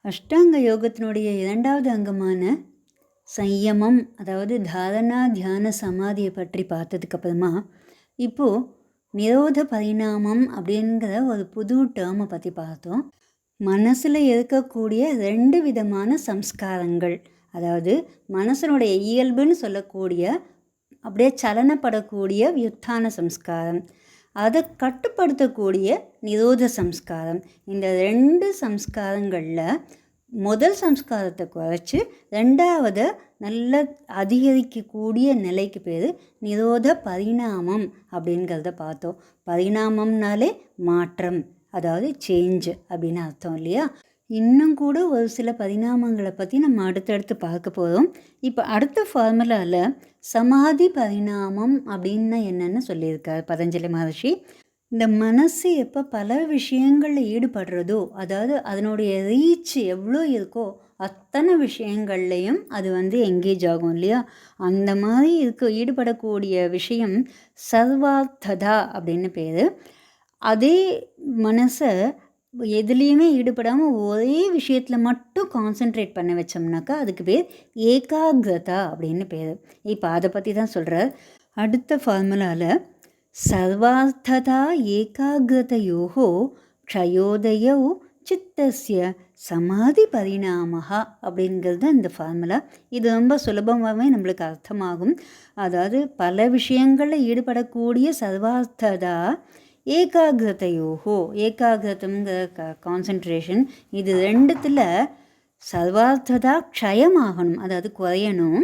அஷ்டாங்க யோகத்தினுடைய இரண்டாவது அங்கமான சையமம், அதாவது தாரணா தியான சமாதியை பற்றி பார்த்ததுக்கப்புறமா இப்போது நிரோத பரிணாமம் அப்படிங்கிற ஒரு புது டேர்மை பற்றி பார்த்தோம். மனசில் இருக்கக்கூடிய 2 விதமான சம்ஸ்காரங்கள், அதாவது மனசனுடைய இயல்புன்னு சொல்லக்கூடிய அப்படியே சலனப்படக்கூடிய வியுத்தான சம்ஸ்காரம், அதை கட்டுப்படுத்தக்கூடிய நிரோத சம்ஸ்காரம். இந்த 2 சம்ஸ்காரங்களில் முதல் சம்ஸ்காரத்தை குறைச்சி ரெண்டாவது நல்ல அதிகரிக்கக்கூடிய நிலைக்கு பேர் நிரோத பரிணாமம் அப்படிங்கிறத பார்த்தோம். பரிணாமம்னாலே மாற்றம், அதாவது சேஞ்ச் அப்படின்னு அர்த்தம் இல்லையா? இன்னும் கூட ஒரு சில பரிணாமங்களை பற்றி நம்ம அடுத்தடுத்து பார்க்க போகிறோம். இப்போ அடுத்த ஃபார்முலாவில் சமாதி பரிணாமம் அப்படின்னா என்னென்னு சொல்லியிருக்கார் பதஞ்சலி மகர்ஷி. இந்த மனசு எப்போ பல விஷயங்களில் ஈடுபடுறதோ, அதாவது அதனுடைய ரீச் எவ்வளோ இருக்கோ அத்தனை விஷயங்கள்லையும் அது எங்கேஜ் ஆகும் இல்லையா? அந்த மாதிரி ஈடுபடக்கூடிய விஷயம் சர்வார்த்ததா அப்படின்னு பேர். அதே மனசை எதுலேயுமே ஈடுபடாமல் ஒரே விஷயத்தில் மட்டும் கான்சென்ட்ரேட் பண்ண வச்சோம்னாக்கா அதுக்கு பேர் ஏகாகிரதா அப்படின்னு பேர். இப்போ அதை பற்றி தான் சொல்கிறார் அடுத்த ஃபார்முலாவில். சர்வார்த்ததா ஏகாகிரதையோஹோ க்ஷயோதயோ சித்தஸ்ய சமாதி பரிணாமஹா அப்படிங்கிறது இந்த ஃபார்முலா. இது ரொம்ப சுலபமாகவே நம்மளுக்கு அர்த்தமாகும். அதாவது பல விஷயங்களில் ஈடுபடக்கூடிய சர்வார்த்ததா ஏகாகிரதையோஹோ, ஏகாகிரதம்ங்கிற கான்சன்ட்ரேஷன், இது ரெண்டுத்தில் சர்வார்த்ததா க்ஷயமாகணும், அதாவது குறையணும்.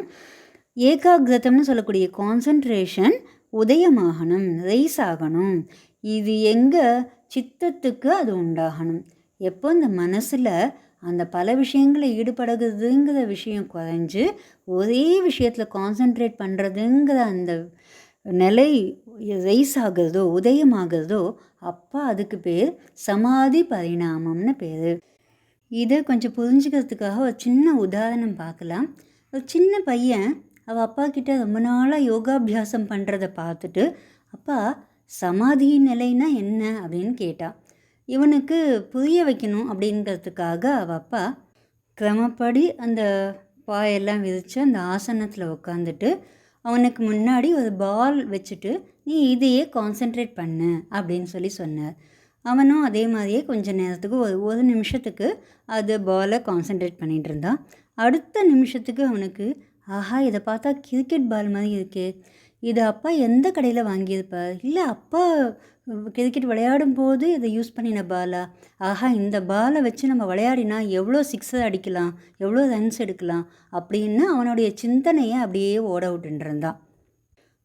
ஏகாகிரதம்னு சொல்லக்கூடிய கான்சன்ட்ரேஷன் உதயமாகணும், ரைஸ் ஆகணும். இது எங்கே சித்தத்துக்கு அது உண்டாகணும். எப்போ இந்த மனசில் அந்த பல விஷயங்களை ஈடுபடுறதுங்கிற விஷயம் குறைஞ்சு ஒரே விஷயத்தில் கான்சன்ட்ரேட் பண்ணுறதுங்கிற அந்த நிலை ரைஸ் ஆகிறதோ உதயமாகிறதோ அப்போ அதுக்கு பேர் சமாதி பரிணாமம்னு பேர். இதை கொஞ்சம் புரிஞ்சுக்கிறதுக்காக ஒரு சின்ன உதாரணம் பார்க்கலாம். ஒரு சின்ன பையன் அவள் அப்பா கிட்ட ரொம்ப நாளாக யோகாபியாசம் பண்ணுறத பார்த்துட்டு, அப்பா சமாதி நிலைன்னா என்ன அப்படின்னு கேட்டான். இவனுக்கு புரிய வைக்கணும் அப்படிங்கிறதுக்காக அவள் அப்பா கிரமப்படி அந்த பாயெல்லாம் விரித்து அந்த ஆசனத்தில் உட்காந்துட்டு அவனுக்கு முன்னாடி ஒரு பால் வச்சுட்டு நீ இதையே கான்சென்ட்ரேட் பண்ணு அப்படின்னு சொன்னார். அவனும் அதே மாதிரியே கொஞ்சம் நேரத்துக்கு ஒரு நிமிஷத்துக்கு அது பாலை கான்சென்ட்ரேட் பண்ணிகிட்டு இருந்தான். அடுத்த நிமிஷத்துக்கு அவனுக்கு ஆஹா, இதை பார்த்தா கிரிக்கெட் பால் மாதிரி இருக்கே, இது அப்பா எந்த கடையில் வாங்கியிருப்பார், இல்லை அப்பா கிரிக்கெட் விளையாடும் போது இதை யூஸ் பண்ணின பாலா, ஆஹா இந்த பாலை வச்சு நம்ம விளையாடினா எவ்வளோ சிக்ஸர் அடிக்கலாம், எவ்வளோ ரன்ஸ் எடுக்கலாம் அப்படின்னு அவனுடைய சிந்தனையை அப்படியே ஓட விட்டுருந்தான்.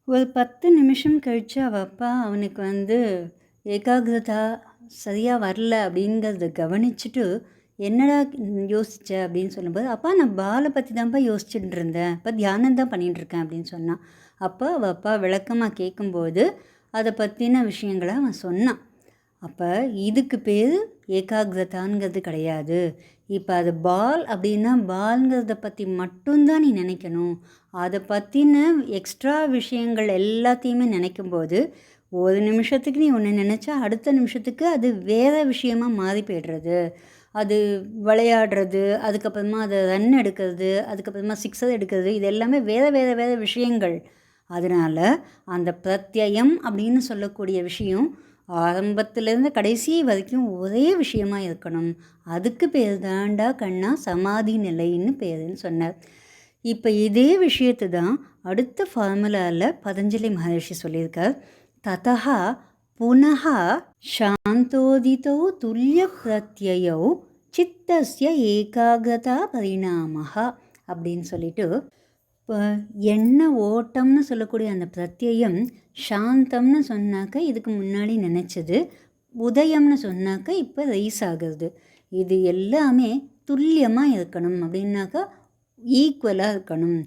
ஒரு 10 நிமிஷம் கழித்து அவள் அப்பா அவனுக்கு ஏகாகிரதா சரியாக வரல அப்படிங்கிறத கவனிச்சுட்டு, என்னடா யோசிச்ச அப்படின்னு சொல்லும்போது, அப்பா நான் பாலை பற்றி தான்ப்பா யோசிச்சுட்டு இருந்தேன், இப்போ தியானம் தான் பண்ணிகிட்ருக்கேன் அப்படின்னு சொன்னான். அப்போ அவள் அப்பா விளக்கமாக கேட்கும்போது அதை பற்றின விஷயங்களை அவன் சொன்னான். அப்போ இதுக்கு பேர் ஏகாகிரதாங்கிறது கிடையாது. இப்போ அது பால் அப்படின்னா பால்ங்கிறத பற்றி மட்டும்தான் நீ நினைக்கணும். அதை பற்றின எக்ஸ்ட்ரா விஷயங்கள் எல்லாத்தையுமே நினைக்கும்போது ஒரு நிமிஷத்துக்கு நீ ஒன்று நினச்சா அடுத்த நிமிஷத்துக்கு அது வேறு விஷயமாக மாறி போய்டுறது. அது விளையாடுறது, அதுக்கப்புறமா அதை ரன் எடுக்கிறது, அதுக்கப்புறமா சிக்ஸர் எடுக்கிறது, இது எல்லாமே வேறு விஷயங்கள். அதனால் அந்த பிரத்யயம் அப்படின்னு சொல்லக்கூடிய விஷயம் ஆரம்பத்துலேருந்து கடைசி வரைக்கும் ஒரே விஷயமாக இருக்கணும். அதுக்கு பேர் தாண்டா கண்ணா சமாதி நிலைன்னு பேருன்னு சொன்னார். இப்போ இதே விஷயத்து தான் அடுத்த ஃபார்முலாவில் பதஞ்சலி மகர்ஷி சொல்லியிருக்கார். ததா புனः சாந்தோதிதோ துல்லிய பிரத்யயோ சித்தஸ்ய ஏகாகிரதா பரிணாமஹ அப்படின்னு சொல்லிட்டு, இப்போ எண்ண ஓட்டம்னு சொல்லக்கூடிய அந்த பிரத்யயம் சாந்தம்னு சொன்னாக்க இதுக்கு முன்னாடி நினச்சது, உதயம்னு சொன்னாக்க இப்போ ரைஸ் ஆகுறது. இது எல்லாமே துல்லியமாக இருக்கணும் அப்படின்னாக்கா ஈக்குவலாக இருக்கணும்.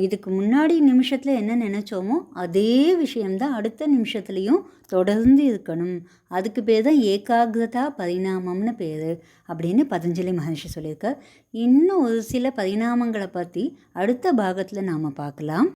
இதுக்கு முன்னாடி நிமிஷத்தில் என்ன நினச்சோமோ அதே விஷயம்தான் அடுத்த நிமிஷத்துலேயும் தொடர்ந்து இருக்கணும். அதுக்கு பேர் தான் ஏகாகிரதா பரிணாமம்னு பேர் அப்படின்னு பதஞ்சலி மகர்ஷி சொல்லியிருக்கார். இன்னும் ஒரு சில பரிணாமங்களை பற்றி அடுத்த பாகத்தில் நாம் பார்க்கலாம்.